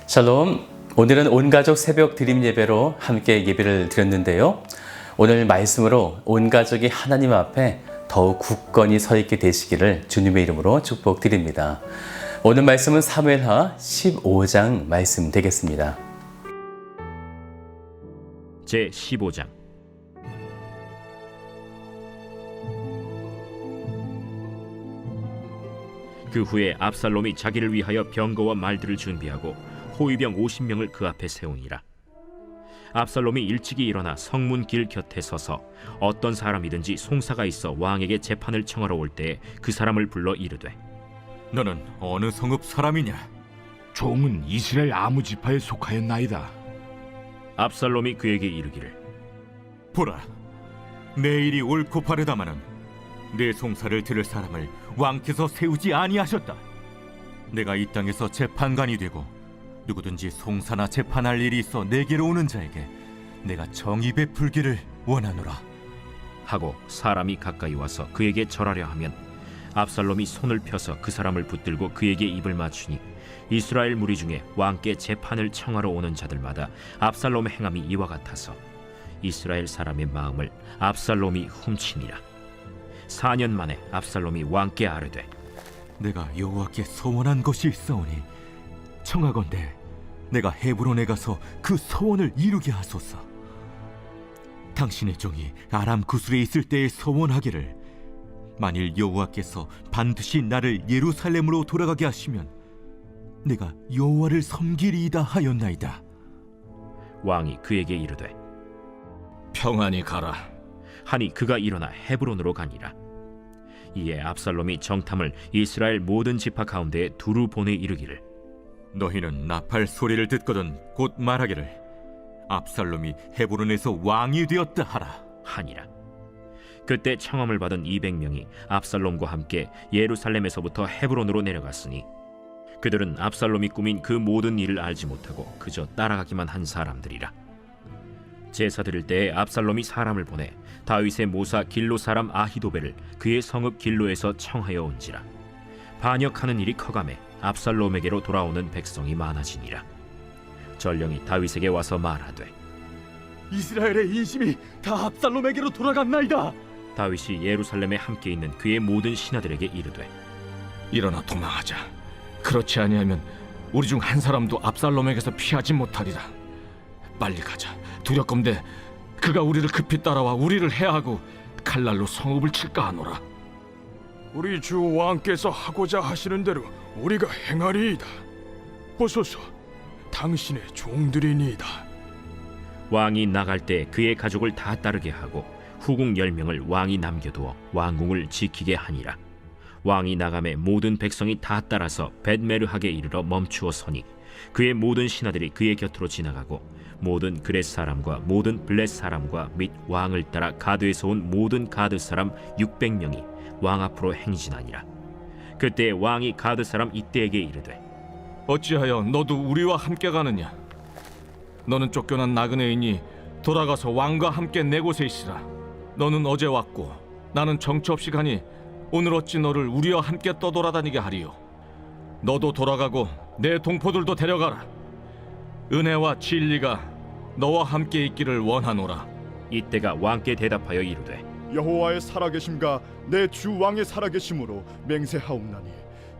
샬롬. 오늘은 온가족 새벽 드림 예배로 함께 예배를 드렸는데요. 오늘 말씀으로 온가족이 하나님 앞에 더욱 굳건히 서 있게 되시기를 주님의 이름으로 축복드립니다. 오늘 말씀은 사무엘하 15장 말씀 되겠습니다. 제 15장. 그 후에 압살롬이 자기를 위하여 병거와 말들을 준비하고 호위병 50명을 그 앞에 세우니라. 압살롬이 일찍이 일어나 성문 길 곁에 서서 어떤 사람이든지 송사가 있어 왕에게 재판을 청하러 올 때에 그 사람을 불러 이르되, 너는 어느 성읍 사람이냐? 종은 이스라엘 아무 지파에 속하였나이다. 압살롬이 그에게 이르기를, 보라, 내일이 옳고 바르다마는 내 송사를 들을 사람을 왕께서 세우지 아니하셨다. 내가 이 땅에서 재판관이 되고 누구든지 송사나 재판할 일이 있어 내게로 오는 자에게 내가 정의 베풀기를 원하노라 하고 사람이 가까이 와서 그에게 절하려 하면 압살롬이 손을 펴서 그 사람을 붙들고 그에게 입을 맞추니 이스라엘 무리 중에 왕께 재판을 청하러 오는 자들마다 압살롬의 행함이 이와 같아서 이스라엘 사람의 마음을 압살롬이 훔치니라. 4년 만에 압살롬이 왕께 아뢰되, 내가 여호와께 소원한 것이 있사오니 청하건대 내가 헤브론에 가서 그 소원을 이루게 하소서. 당신의 종이 아람 구술에 있을 때에 소원하기를, 만일 여호와께서 반드시 나를 예루살렘으로 돌아가게 하시면 내가 여호와를 섬기리이다 하였나이다. 왕이 그에게 이르되, 평안히 가라. 하니 그가 일어나 헤브론으로 가니라. 이에 압살롬이 정탐을 이스라엘 모든 지파 가운데에 두루 보내 이르기를, 너희는 나팔 소리를 듣거든 곧 말하기를, 압살롬이 헤브론에서 왕이 되었다 하라 하니라. 그때 청함을 받은 200명이 압살롬과 함께 예루살렘에서부터 헤브론으로 내려갔으니 그들은 압살롬이 꾸민 그 모든 일을 알지 못하고 그저 따라가기만 한 사람들이라. 제사 드릴 때에 압살롬이 사람을 보내 다윗의 모사 길로 사람 아히도벨을 그의 성읍 길로에서 청하여 온지라. 반역하는 일이 커가매 압살롬에게로 돌아오는 백성이 많아지니라. 전령이 다윗에게 와서 말하되, 이스라엘의 인심이 다 압살롬에게로 돌아갔나이다. 다윗이 예루살렘에 함께 있는 그의 모든 신하들에게 이르되, 일어나 도망하자. 그렇지 아니하면 우리 중 한 사람도 압살롬에게서 피하지 못하리라. 빨리 가자. 두렵건대 그가 우리를 급히 따라와 우리를 해하고 칼날로 성읍을 칠까 하노라. 우리 주 왕께서 하고자 하시는 대로 우리가 행하리이다. 보소서, 당신의 종들이니이다. 왕이 나갈 때 그의 가족을 다 따르게 하고 후궁 10명을 왕이 남겨두어 왕궁을 지키게 하니라. 왕이 나가매 모든 백성이 다 따라서 벳메르하게 이르러 멈추어 서니 그의 모든 신하들이 그의 곁으로 지나가고 모든 그렛 사람과 모든 블렛 사람과 및 왕을 따라 가드에서 온 모든 가드 사람 600명이 왕 앞으로 행진하니라. 그때 왕이 가드 사람 이때에게 이르되, 어찌하여 너도 우리와 함께 가느냐? 너는 쫓겨난 나그네이니 돌아가서 왕과 함께 내 곳에 있으라. 너는 어제 왔고 나는 정처 없이 가니 오늘 어찌 너를 우리와 함께 떠돌아다니게 하리요? 너도 돌아가고 내 동포들도 데려가라. 은혜와 진리가 너와 함께 있기를 원하노라. 이때가 왕께 대답하여 이르되, 여호와의 살아계심과 내 주 왕의 살아계심으로 맹세하옵나니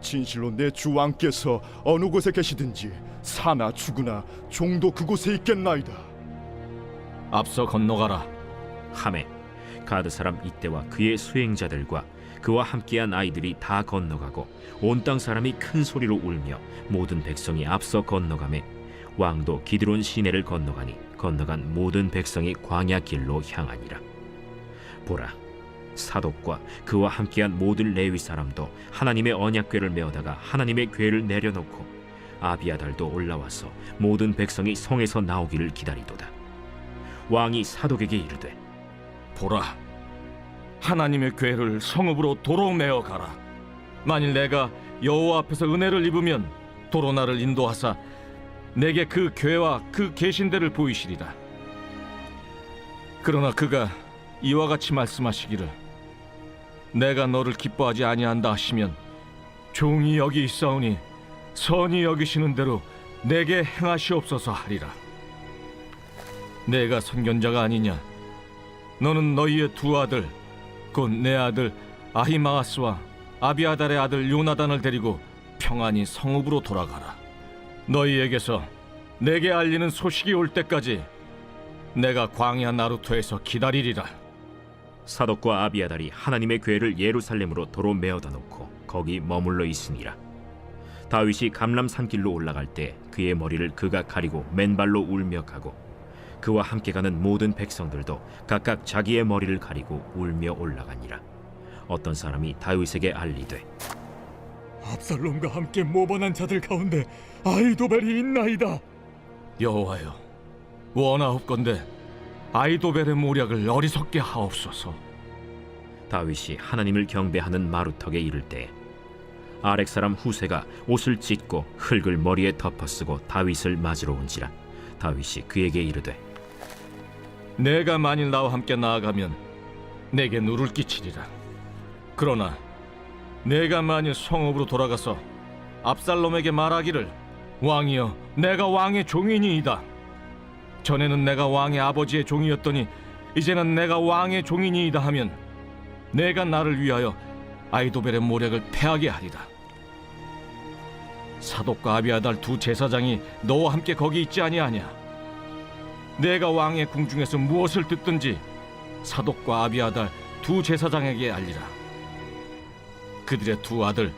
진실로 내 주 왕께서 어느 곳에 계시든지 사나 죽으나 종도 그곳에 있겠나이다. 앞서 건너가라. 하매 가드 사람 이때와 그의 수행자들과 그와 함께한 아이들이 다 건너가고 온 땅 사람이 큰 소리로 울며 모든 백성이 앞서 건너가매 왕도 기드론 시내를 건너가니 건너간 모든 백성이 광야 길로 향하니라. 보라, 사독과 그와 함께한 모든 레위 사람도 하나님의 언약궤를 메어다가 하나님의 궤를 내려놓고 아비아달도 올라와서 모든 백성이 성에서 나오기를 기다리도다. 왕이 사독에게 이르되, 보라, 하나님의 궤를 성읍으로 도로 메어 가라. 만일 내가 여호와 앞에서 은혜를 입으면 도로 나를 인도하사 내게 그 궤와 그 계신대를 보이시리다. 그러나 그가 이와 같이 말씀하시기를, 내가 너를 기뻐하지 아니한다 하시면 종이 여기 있사오니 선히 여기시는 대로 내게 행하시옵소서 하리라. 내가 선견자가 아니냐? 너는 너희의 두 아들, 곧 내 아들 아히마아스와 아비아달의 아들 요나단을 데리고 평안히 성읍으로 돌아가라. 너희에게서 내게 알리는 소식이 올 때까지 내가 광야 나루토에서 기다리리라. 사독과 아비아달이 하나님의 궤를 예루살렘으로 도로 메어다 놓고 거기 머물러 있으니라. 다윗이 감람 산길로 올라갈 때 그의 머리를 그가 가리고 맨발로 울며 가고 그와 함께 가는 모든 백성들도 각각 자기의 머리를 가리고 울며 올라가니라. 어떤 사람이 다윗에게 알리되 압살롬과 함께 모반한 자들 가운데 아히도벨이 있나이다. 여호와여, 원하옵건대 아히도벨의 모략을 어리석게 하옵소서. 다윗이 하나님을 경배하는 마루턱에 이를 때 아렉 사람 후세가 옷을 찢고 흙을 머리에 덮어쓰고 다윗을 맞으러 온지라. 다윗이 그에게 이르되 내가 만일 나와 함께 나아가면 내게 누를 끼치리라. 그러나 내가 만일 성읍으로 돌아가서 압살롬에게 말하기를 왕이여, 내가 왕의 종이니이다. 전에는 내가 왕의 아버지의 종이었더니 이제는 내가 왕의 종이니이다 하면 내가 나를 위하여 아히도벨의 모략을 패하게 하리라. 사독과 아비아달 두 제사장이 너와 함께 거기 있지 아니하냐? 내가 왕의 궁중에서 무엇을 듣든지 사독과 아비아달 두 제사장에게 알리라. 그들의 두 아들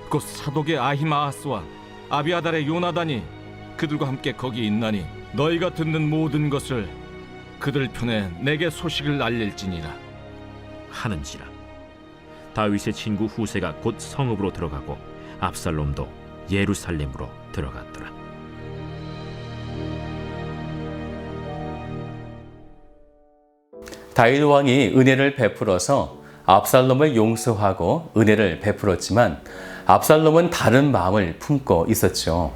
곧 사독의 아히마아스와 아비아달의 요나단이 그들과 함께 거기 있나니 너희가 듣는 모든 것을 그들 편에 내게 소식을 알릴지니라 하는지라. 다윗의 친구 후세가 곧 성읍으로 들어가고 압살롬도 예루살렘으로 들어갔더라. 다윗 왕이 은혜를 베풀어서 압살롬을 용서하고 은혜를 베풀었지만 압살롬은 다른 마음을 품고 있었죠.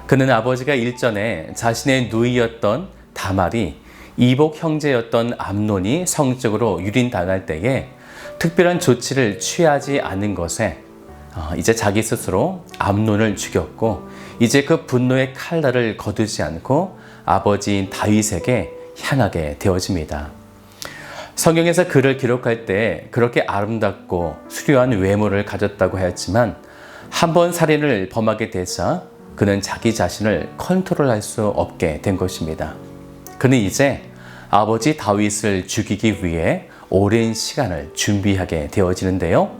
그는 아버지가 일전에 자신의 누이였던 다말이 이복 형제였던 암논이 성적으로 유린당할 때에 특별한 조치를 취하지 않은 것에 이제 자기 스스로 암논을 죽였고 이제 그 분노의 칼날을 거두지 않고 아버지인 다윗에게 향하게 되어집니다. 성경에서 그를 기록할 때 그렇게 아름답고 수려한 외모를 가졌다고 하였지만 한 번 살인을 범하게 되자 그는 자기 자신을 컨트롤할 수 없게 된 것입니다. 그는 이제 아버지 다윗을 죽이기 위해 오랜 시간을 준비하게 되어지는데요.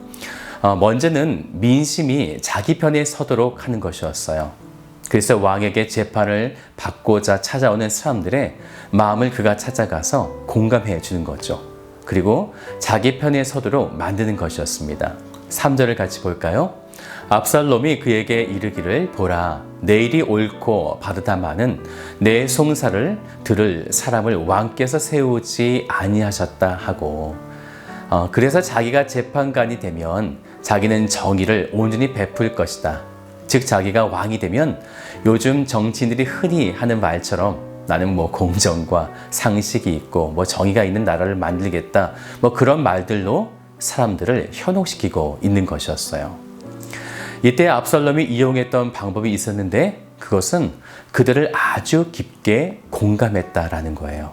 먼저는 민심이 자기 편에 서도록 하는 것이었어요. 그래서 왕에게 재판을 받고자 찾아오는 사람들의 마음을 그가 찾아가서 공감해 주는 거죠. 그리고 자기 편에 서도록 만드는 것이었습니다. 3절을 같이 볼까요? 압살롬이 그에게 이르기를 보라, 내일이 옳고 바르다마는 내 송사를 들을 사람을 왕께서 세우지 아니하셨다 하고 그래서 자기가 재판관이 되면 자기는 정의를 온전히 베풀 것이다. 즉 자기가 왕이 되면 요즘 정치인들이 흔히 하는 말처럼 나는 공정과 상식이 있고 정의가 있는 나라를 만들겠다 그런 말들로 사람들을 현혹시키고 있는 것이었어요. 이때 압살롬이 이용했던 방법이 있었는데 그것은 그들을 아주 깊게 공감했다라는 거예요.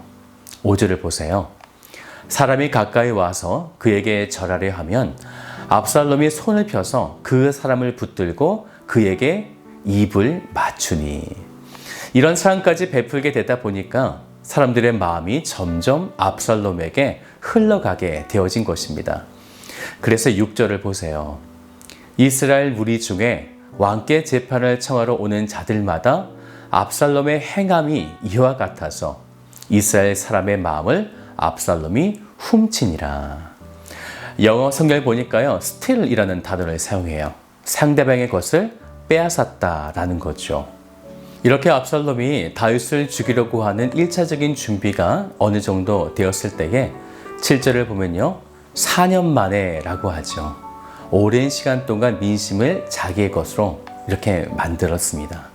5절을 보세요. 사람이 가까이 와서 그에게 절하려 하면 압살롬이 손을 펴서 그 사람을 붙들고 그에게 입을 맞추니. 이런 사랑까지 베풀게 되다 보니까 사람들의 마음이 점점 압살롬에게 흘러가게 되어진 것입니다. 그래서 6절을 보세요. 이스라엘 무리 중에 왕께 재판을 청하러 오는 자들마다 압살롬의 행함이 이와 같아서 이스라엘 사람의 마음을 압살롬이 훔치니라. 영어 성경을 보니까요, steal이라는 단어를 사용해요. 상대방의 것을 빼앗았다라는 거죠. 이렇게 압살롬이 다윗을 죽이려고 하는 1차적인 준비가 어느 정도 되었을 때에 7절을 보면요, 4년 만에 라고 하죠. 오랜 시간 동안 민심을 자기의 것으로 이렇게 만들었습니다.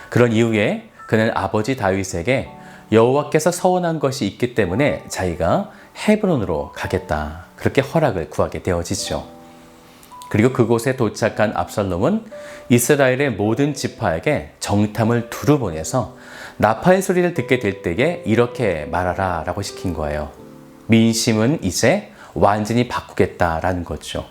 그런 이후에 그는 아버지 다윗에게 여호와께서 서원한 것이 있기 때문에 자기가 헤브론으로 가겠다, 그렇게 허락을 구하게 되어지죠. 그리고 그곳에 도착한 압살롬은 이스라엘의 모든 지파에게 정탐을 두루 보내서 나팔 소리를 듣게 될 때에 이렇게 말하라 라고 시킨 거예요. 민심은 이제 완전히 바꾸겠다라는 거죠.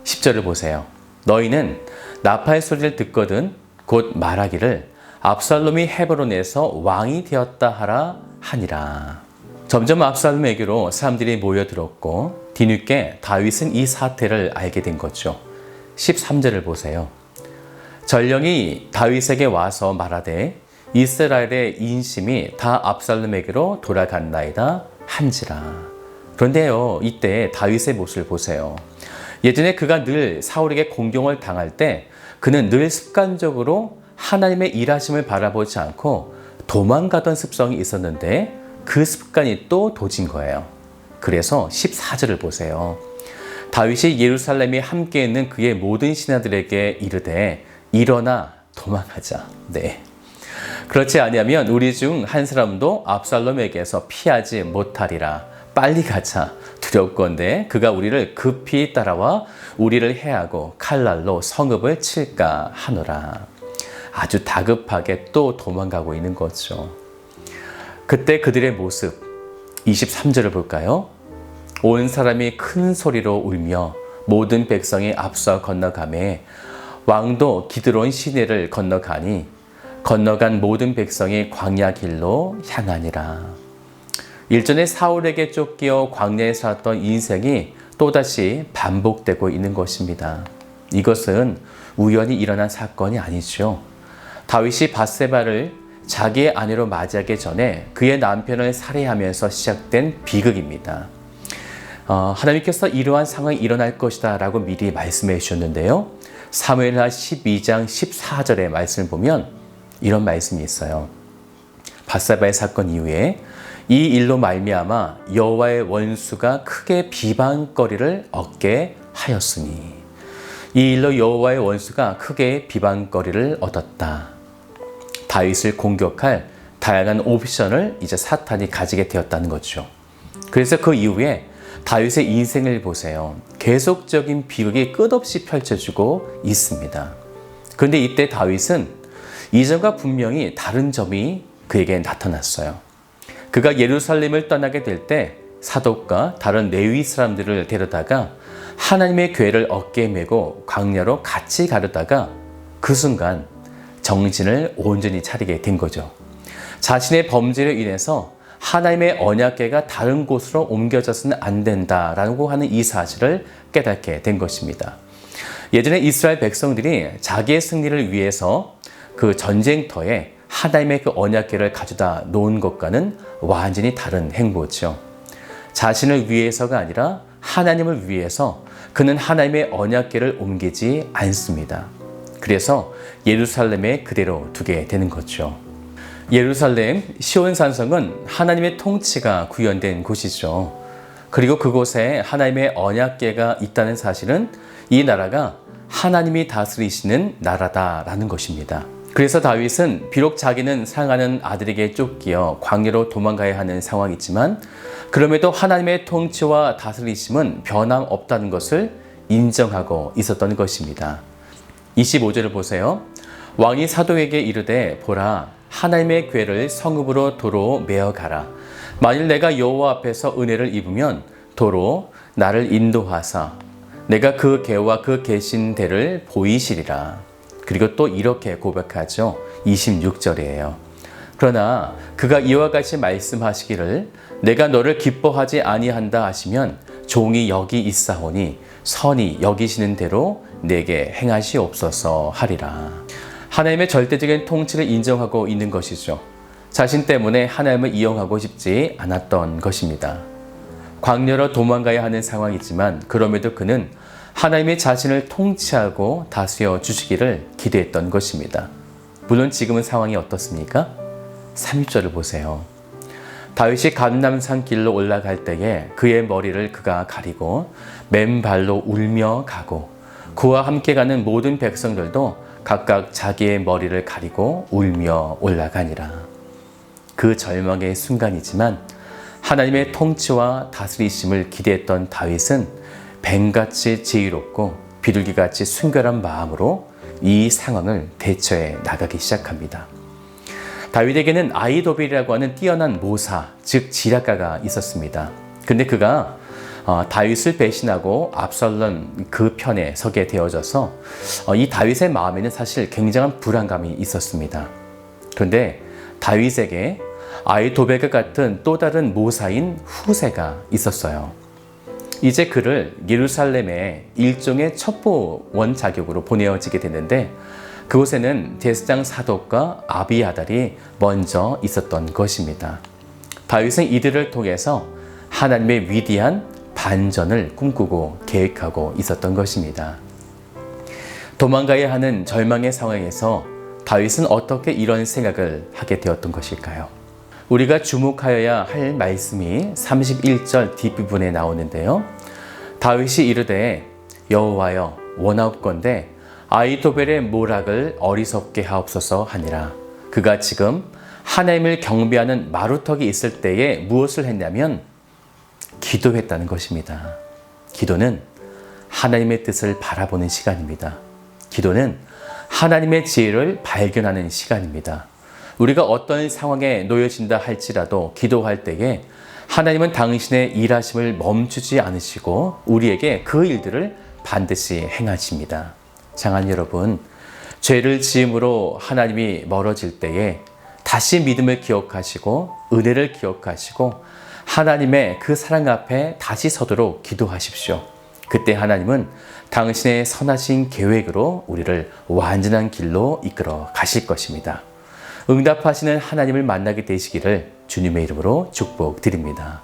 10절을 보세요. 너희는 나팔 소리를 듣거든 곧 말하기를 압살롬이 헤브론에서 왕이 되었다 하라 하니라. 점점 압살롬에게로 사람들이 모여들었고 뒤늦게 다윗은 이 사태를 알게 된 거죠. 13절을 보세요. 전령이 다윗에게 와서 말하되 이스라엘의 인심이 다 압살롬에게로 돌아갔나이다 한지라. 그런데요, 이때 다윗의 모습을 보세요. 예전에 그가 늘 사울에게 공경을 당할 때 그는 늘 습관적으로 하나님의 일하심을 바라보지 않고 도망가던 습성이 있었는데 그 습관이 또 도진 거예요. 그래서 14절을 보세요. 다윗이 예루살렘에 함께 있는 그의 모든 신하들에게 이르되 일어나 도망하자. 네. 그렇지 아니하면 우리 중 한 사람도 압살롬에게서 피하지 못하리라. 빨리 가자. 두렵건대 그가 우리를 급히 따라와 우리를 해하고 칼날로 성읍을 칠까 하노라. 아주 다급하게 또 도망가고 있는 거죠. 그때 그들의 모습 23절을 볼까요? 온 사람이 큰 소리로 울며 모든 백성이 앞서 건너가매 왕도 기드론 시내를 건너가니 건너간 모든 백성이 광야 길로 향하니라. 일전에 사울에게 쫓겨 광야에 살았던 인생이 또다시 반복되고 있는 것입니다. 이것은 우연히 일어난 사건이 아니죠. 다윗이 밧세바를 자기의 아내로 맞이하기 전에 그의 남편을 살해하면서 시작된 비극입니다. 하나님께서 이러한 상황이 일어날 것이다 라고 미리 말씀해 주셨는데요. 사무엘하 12장 14절의 말씀을 보면 이런 말씀이 있어요. 밧세바의 사건 이후에 이 일로 말미암아 여호와의 원수가 크게 비방거리를 얻게 하였으니 이 일로 여호와의 원수가 크게 비방거리를 얻었다. 다윗을 공격할 다양한 옵션을 이제 사탄이 가지게 되었다는 거죠. 그래서 그 이후에 다윗의 인생을 보세요. 계속적인 비극이 끝없이 펼쳐지고 있습니다. 그런데 이때 다윗은 이전과 분명히 다른 점이 그에게 나타났어요. 그가 예루살렘을 떠나게 될 때 사독과 다른 레위 사람들을 데려다가 하나님의 궤를 어깨에 메고 광야로 같이 가려다가 그 순간 정신을 온전히 차리게 된 거죠. 자신의 범죄로 인해서 하나님의 언약궤가 다른 곳으로 옮겨져서는 안 된다라고 하는 이 사실을 깨닫게 된 것입니다. 예전에 이스라엘 백성들이 자기의 승리를 위해서 그 전쟁터에 하나님의 그 언약궤를 가져다 놓은 것과는 완전히 다른 행보죠. 자신을 위해서가 아니라 하나님을 위해서 그는 하나님의 언약궤를 옮기지 않습니다. 그래서 예루살렘에 그대로 두게 되는 거죠. 예루살렘 시온산성은 하나님의 통치가 구현된 곳이죠. 그리고 그곳에 하나님의 언약궤가 있다는 사실은 이 나라가 하나님이 다스리시는 나라다라는 것입니다. 그래서 다윗은 비록 자기는 사랑하는 아들에게 쫓기어 광야로 도망가야 하는 상황이지만 그럼에도 하나님의 통치와 다스리심은 변함없다는 것을 인정하고 있었던 것입니다. 25절을 보세요. 왕이 사도에게 이르되 보라 하나님의 궤를 성읍으로 도로 메어 가라. 만일 내가 여호와 앞에서 은혜를 입으면 도로 나를 인도하사 내가 그 궤와 그 계신 데를 보이시리라. 그리고 또 이렇게 고백하죠. 26절이에요. 그러나 그가 이와 같이 말씀하시기를 내가 너를 기뻐하지 아니한다 하시면 종이 여기 있사오니 선히 여기시는 대로 내게 행하시옵소서 하리라. 하나님의 절대적인 통치를 인정하고 있는 것이죠. 자신 때문에 하나님을 이용하고 싶지 않았던 것입니다. 광야로 도망가야 하는 상황이지만 그럼에도 그는 하나님의 자신을 통치하고 다스려 주시기를 기대했던 것입니다. 물론 지금은 상황이 어떻습니까? 30절을 보세요. 다윗이 감람산 길로 올라갈 때에 그의 머리를 그가 가리고 맨발로 울며 가고 그와 함께 가는 모든 백성들도 각각 자기의 머리를 가리고 울며 올라가니라. 그 절망의 순간이지만 하나님의 통치와 다스리심을 기대했던 다윗은 뱀같이 지혜롭고 비둘기같이 순결한 마음으로 이 상황을 대처해 나가기 시작합니다. 다윗에게는 아히도벨이라고 하는 뛰어난 모사, 즉 지략가가 있었습니다. 근데 그가 다윗을 배신하고 압살롬 그 편에 서게 되어져서 이 다윗의 마음에는 사실 굉장한 불안감이 있었습니다. 그런데 다윗에게 아히도벨과 같은 또 다른 모사인 후세가 있었어요. 이제 그를 예루살렘의 일종의 첩보원 자격으로 보내어지게 됐는데 그곳에는 제사장 사독과 아비아달이 먼저 있었던 것입니다. 다윗은 이들을 통해서 하나님의 위대한 반전을 꿈꾸고 계획하고 있었던 것입니다. 도망가야 하는 절망의 상황에서 다윗은 어떻게 이런 생각을 하게 되었던 것일까요? 우리가 주목하여야 할 말씀이 31절 뒷부분에 나오는데요. 다윗이 이르되 여호와여 원하옵건대 아히도벨의 모락을 어리석게 하옵소서 하니라. 그가 지금 하나님을 경배하는 마루턱이 있을 때에 무엇을 했냐면 기도했다는 것입니다. 기도는 하나님의 뜻을 바라보는 시간입니다. 기도는 하나님의 지혜를 발견하는 시간입니다. 우리가 어떤 상황에 놓여진다 할지라도 기도할 때에 하나님은 당신의 일하심을 멈추지 않으시고 우리에게 그 일들을 반드시 행하십니다. 장한 여러분, 죄를 지음으로 하나님이 멀어질 때에 다시 믿음을 기억하시고 은혜를 기억하시고 하나님의 그 사랑 앞에 다시 서도록 기도하십시오. 그때 하나님은 당신의 선하신 계획으로 우리를 완전한 길로 이끌어 가실 것입니다. 응답하시는 하나님을 만나게 되시기를 주님의 이름으로 축복드립니다.